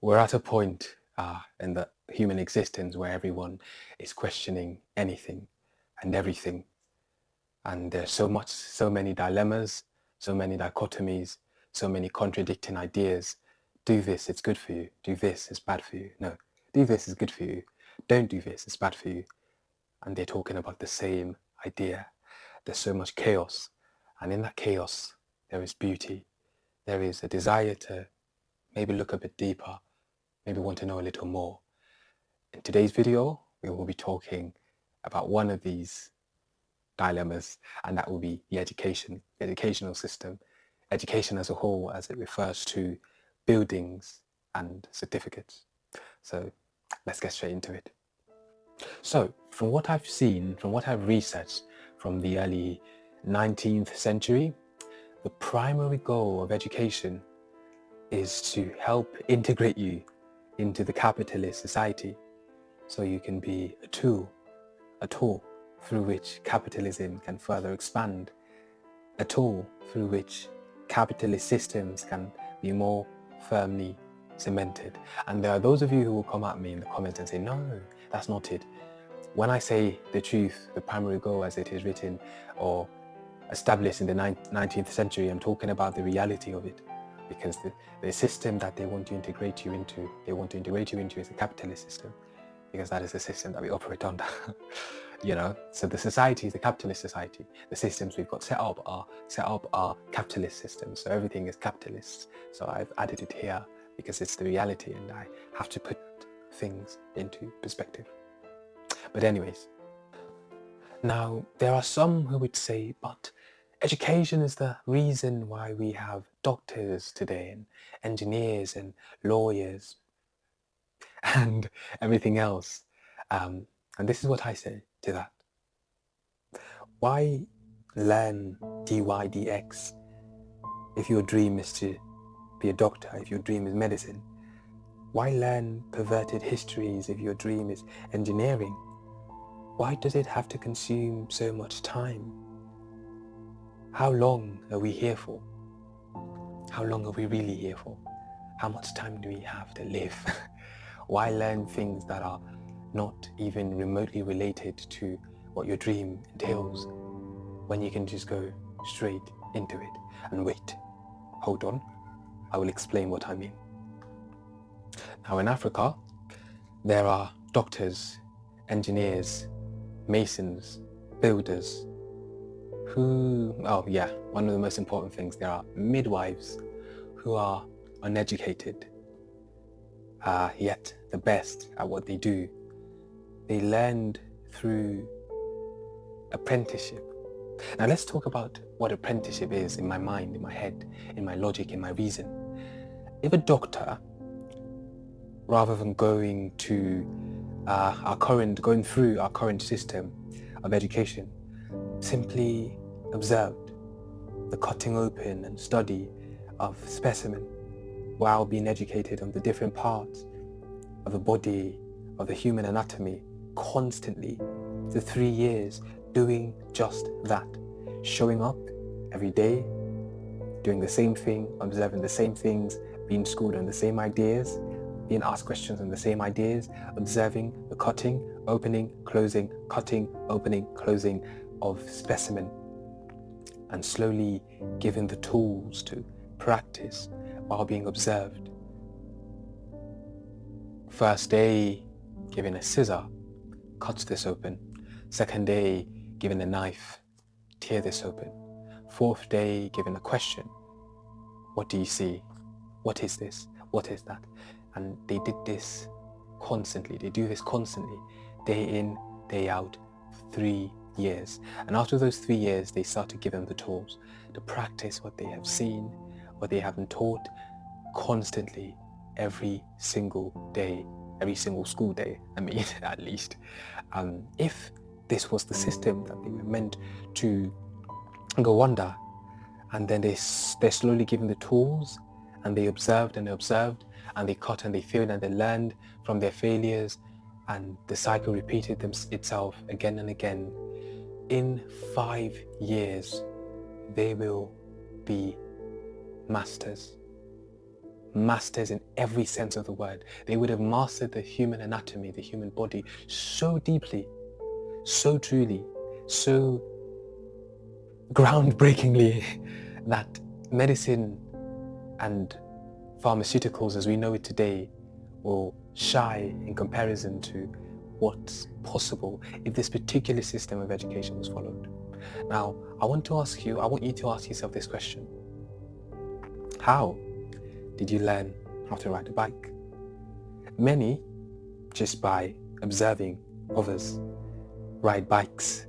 We're at a point in the human existence where everyone is questioning anything and everything. And there's so many dilemmas, so many dichotomies, so many contradicting ideas. Do this, it's good for you. Do this, it's bad for you. No, do this, is good for you. Don't do this, it's bad for you. And they're talking about the same idea. There's so much chaos. And in that chaos, there is beauty. There is a desire to maybe look a bit deeper, maybe want to know a little more. In today's video, we will be talking about one of these dilemmas, and that will be the educational system, education as a whole, as it refers to buildings and certificates. So let's get straight into it. So from what I've seen, from what I've researched from the early 19th century, the primary goal of education is to help integrate you into the capitalist society so you can be a tool through which capitalism can further expand, a tool through which capitalist systems can be more firmly cemented. And there are those of you who will come at me in the comments and say, no, that's not it. When I say the truth, the primary goal as it is written or established in the 19th century, I'm talking about the reality of it. Because the system that they want to integrate you into is a capitalist system, because that is the system that we operate under. So the society is a capitalist society. The systems we've got set up are capitalist systems. So everything is capitalist. So I've added it here because it's the reality and I have to put things into perspective. But anyways, now there are some who would say, but education is the reason why we have doctors today and engineers and lawyers and everything else. And this is what I say to that. Why learn dy dx if your dream is to be a doctor, if your dream is medicine? Why learn perverted histories if your dream is engineering? Why does it have to consume so much time? How long are we here for? How long are we really here for? How much time do we have to live? Why learn things that are not even remotely related to what your dream entails when you can just go straight into it? And wait, hold on, I will explain what I mean. Now in Africa, there are doctors, engineers, masons, builders, one of the most important things, there are midwives who are uneducated, yet the best at what they do. They learned through apprenticeship. Now let's talk about what apprenticeship is in my mind, in my head, in my logic, in my reason. If a doctor, rather than going through our current system of education, simply observed the cutting open and study of specimen while being educated on the different parts of the body, of the human anatomy, constantly for 3 years, doing just that, showing up every day, doing the same thing, observing the same things, being schooled on the same ideas, being asked questions on the same ideas, observing the cutting, opening, closing of specimen, and slowly given the tools to practice while being observed. First day, given a scissor, cut this open. Second day, given a knife, tear this open. Fourth day, given a question. What do you see? What is this? What is that? And they did this constantly. They do this constantly, day in, day out, for 3 years. And after those 3 years, they start to give them the tools to practice what they have seen, what they have been taught, constantly, every single day, every single school day, at least. If this was the system that they were meant to go under, and then they're slowly given the tools, and they observed and they cut and they failed and they learned from their failures, and the cycle repeated itself again and again. In 5 years, they will be masters. masters in every sense of the word. They would have mastered the human anatomy, the human body so deeply, so truly, so groundbreakingly that medicine and pharmaceuticals as we know it today will shy in comparison to what's possible if this particular system of education was followed. Now, I want you to ask yourself this question. How did you learn how to ride a bike? Many, just by observing others ride bikes,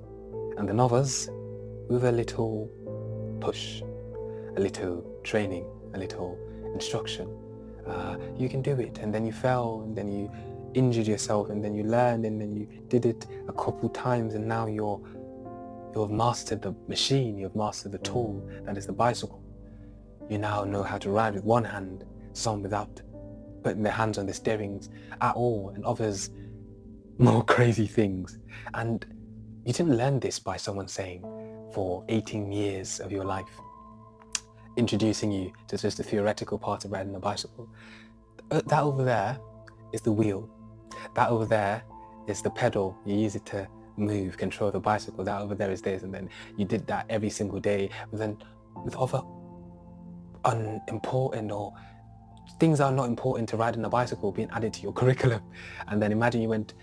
and then others with a little push, a little training, a little instruction. You can do it, and then you fell, and then you injured yourself, and then you learned, and then you did it a couple times, and now you've mastered the machine, you've mastered the tool that is the bicycle. You now know how to ride with one hand, some without putting their hands on the steerings at all, and others more crazy things. And you didn't learn this by someone saying for 18 years of your life, introducing you to just the theoretical part of riding a bicycle. That over there is the wheel. That over there is the pedal. You use it to move, control the bicycle. That over there is this, and then you did that every single day. But then with other unimportant or things that are not important to riding a bicycle being added to your curriculum. And then imagine you went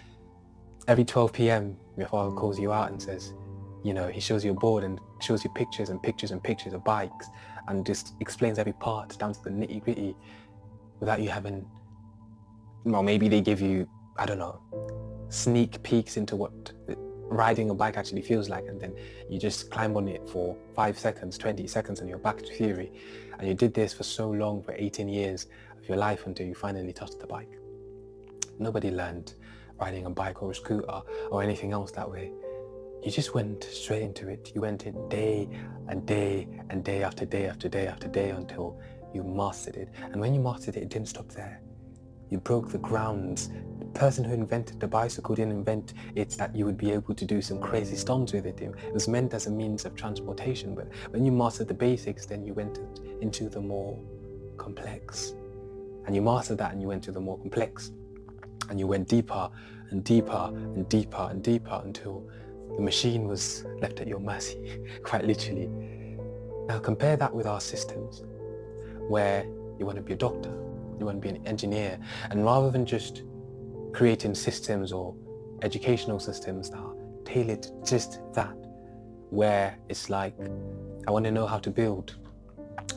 every 12 p.m. your father calls you out and says, you know, he shows you a board and shows you pictures and pictures and pictures of bikes and just explains every part down to the nitty gritty without you having, well, maybe they give you, I don't know, sneak peeks into what riding a bike actually feels like, and then you just climb on it for 5 seconds, 20 seconds, and you're back to theory. And you did this for so long, for 18 years of your life, until you finally touched the bike. Nobody learned riding a bike or a scooter or anything else that way. You just went straight into it. You went in day and day and day after day after day after day until you mastered it. And when you mastered it, it didn't stop there. You broke the grounds. The person who invented the bicycle didn't invent it that you would be able to do some crazy stunts with it. It was meant as a means of transportation. But when you mastered the basics, then you went into the more complex. And you mastered that and you went to the more complex. And you went deeper and deeper and deeper and deeper until the machine was left at your mercy, quite literally. Now compare that with our systems, where you want to be a doctor, you want to be an engineer, and rather than just creating systems or educational systems that are tailored to just that, where it's like, I want to know how to build.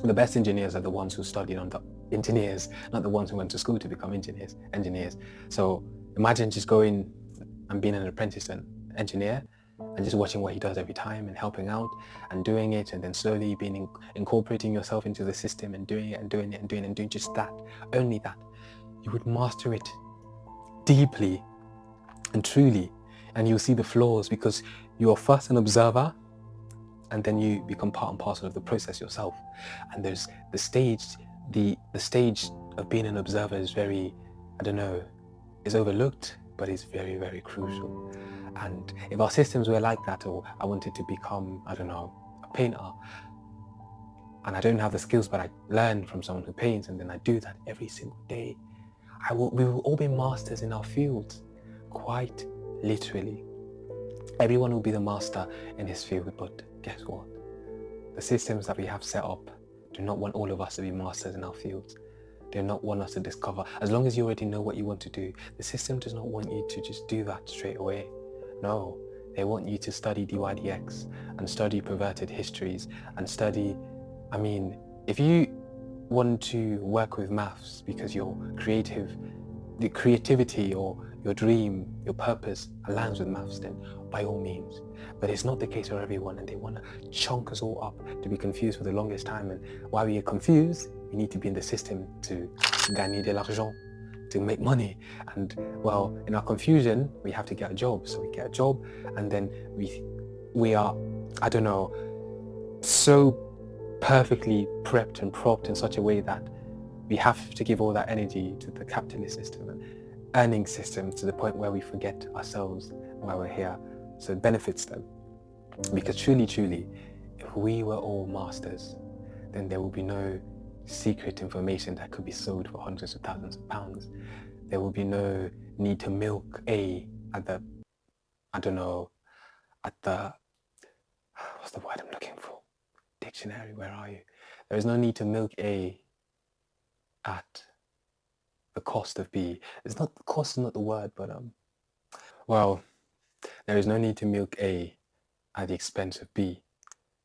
The best engineers are the ones who studied under engineers, not the ones who went to school to become engineers. So imagine just going and being an apprentice to an engineer and just watching what he does every time and helping out and doing it, and then slowly incorporating yourself into the system and doing it and doing it and doing it and doing just that, only that. You would master it deeply and truly, and you'll see the flaws because you're first an observer and then you become part and parcel of the process yourself. And there's the stage of being an observer is very, I don't know, is overlooked, but it's very, very crucial. And if our systems were like that, or I wanted to become, I don't know, a painter, and I don't have the skills, but I learn from someone who paints, and then I do that every single day, we will all be masters in our fields, quite literally. Everyone will be the master in his field, but guess what? The systems that we have set up do not want all of us to be masters in our fields. They do not want us to discover. As long as you already know what you want to do, the system does not want you to just do that straight away. No, they want you to study DYDX and study perverted histories and study, if you want to work with maths because the creativity or your dream, your purpose aligns with maths, then by all means. But it's not the case for everyone, and they want to chunk us all up to be confused for the longest time. And while we are confused, we need to be in the system to gagner de l'argent, to make money. And well, in our confusion, we have to get a job. So we get a job, and then we are, I don't know, so perfectly prepped and propped in such a way that we have to give all that energy to the capitalist system and earning system to the point where we forget ourselves while we're here. So it benefits them. Because truly, truly, if we were all masters, then there will be no secret information that could be sold for hundreds of thousands of pounds. There will be no need to milk A at the, I don't know, at the, what's the word I'm looking for? Dictionary, where are you? There is no need to milk A at the cost of B. It's not, cost is not the word, but well, there is no need to milk A at the expense of B.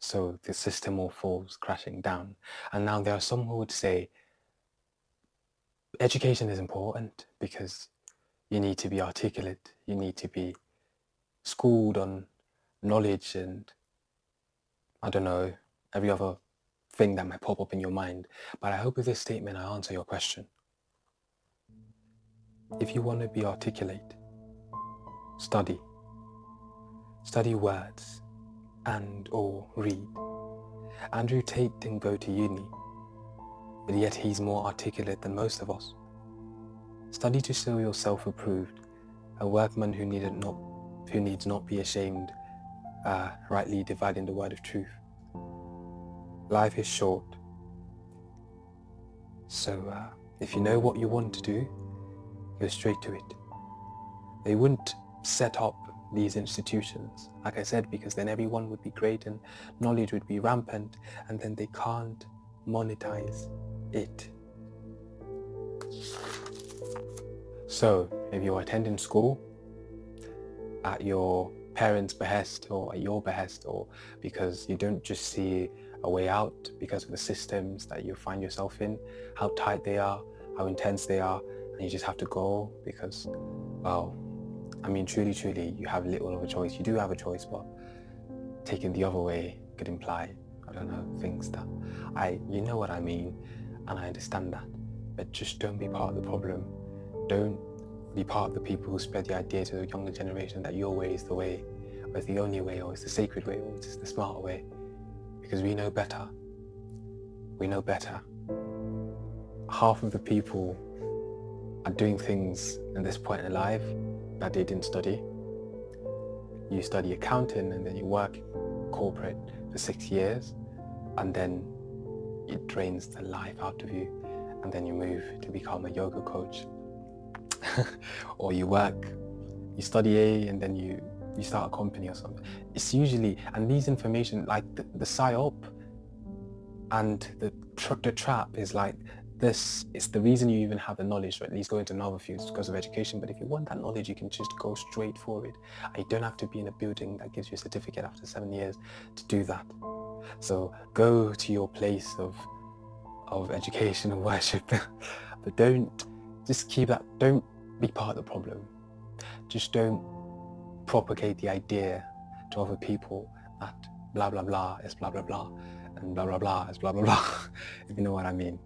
So the system all falls crashing down. And now there are some who would say education is important because you need to be articulate, you need to be schooled on knowledge and, I don't know, every other thing that might pop up in your mind. But I hope with this statement I answer your question. If you want to be articulate, study. Study words and or read. Andrew Tate didn't go to uni, but yet he's more articulate than most of us. Study to show yourself approved, a workman who needs not be ashamed, rightly dividing the word of truth. Life is short, so if you know what you want to do, go straight to it. They wouldn't set up these institutions, like I said, because then everyone would be great and knowledge would be rampant, and then they can't monetize it. So if you're attending school at your parents' behest or at your behest, or because you don't just see a way out because of the systems that you find yourself in, how tight they are, how intense they are, and you just have to go because, well, I mean, truly, you have little of a choice. You do have a choice, but taking the other way could imply, I don't know, things that you know what I mean, and I understand that, but just don't be part of the problem. Don't be part of the people who spread the idea to the younger generation that your way is the way, or it's the only way, or it's the sacred way, or it's the smart way, because we know better. We know better. Half of the people are doing things at this point in life that they didn't study. You study accounting and then you work corporate for 6 years, and then it drains the life out of you, and then you move to become a yoga coach. Or you study A and then you start a company or something. It's usually, and these information, like the psyop and the trap is like this. It's the reason you even have the knowledge, or at least go into another fields because of education. But if you want that knowledge, you can just go straight for it. And you don't have to be in a building that gives you a certificate after 7 years to do that. So go to your place of education and worship, but don't be part of the problem. Just don't propagate the idea to other people that blah blah blah is blah blah blah and blah blah blah is blah blah blah, if you know what I mean.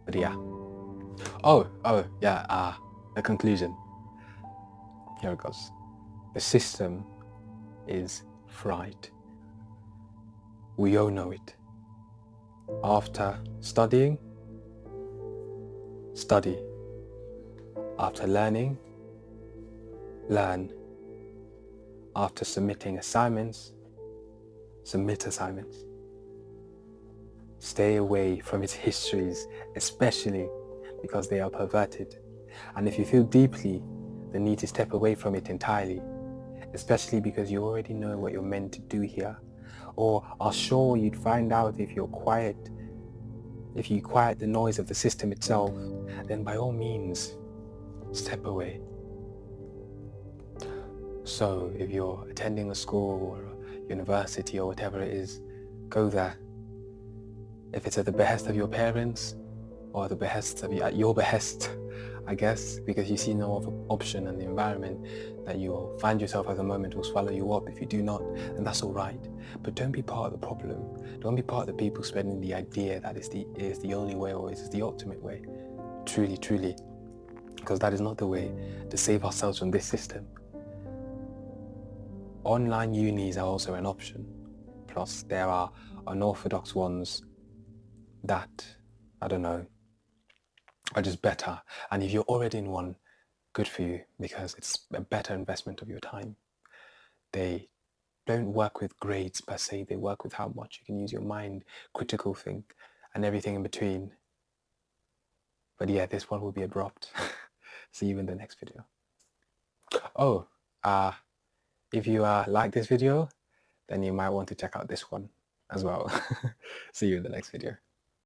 But yeah. The conclusion. Here it goes. The system is fried. We all know it. After studying, study. After learning, learn. After submitting assignments, submit assignments. Stay away from its histories, especially because they are perverted. And if you feel deeply the need to step away from it entirely, especially because you already know what you're meant to do here, or are sure you'd find out if you quiet the noise of the system itself, then by all means, step away. So if you're attending a school or a university or whatever it is, go there. If it's at the behest of your parents, or at your behest, I guess, because you see no other option, and the environment that you'll find yourself at the moment will swallow you up. If you do not, then that's all right. But don't be part of the problem. Don't be part of the people spreading the idea that it is the only way, or it is the ultimate way. Truly. Because that is not the way to save ourselves from this system. Online unis are also an option. Plus, there are unorthodox ones that, I don't know, are just better. And if you're already in one, good for you, because it's a better investment of your time. They don't work with grades per se, they work with how much you can use your mind, critical think, and everything in between. But yeah, this one will be abrupt. See you in the next video. Oh, if you like this video, then you might want to check out this one as well. See you in the next video.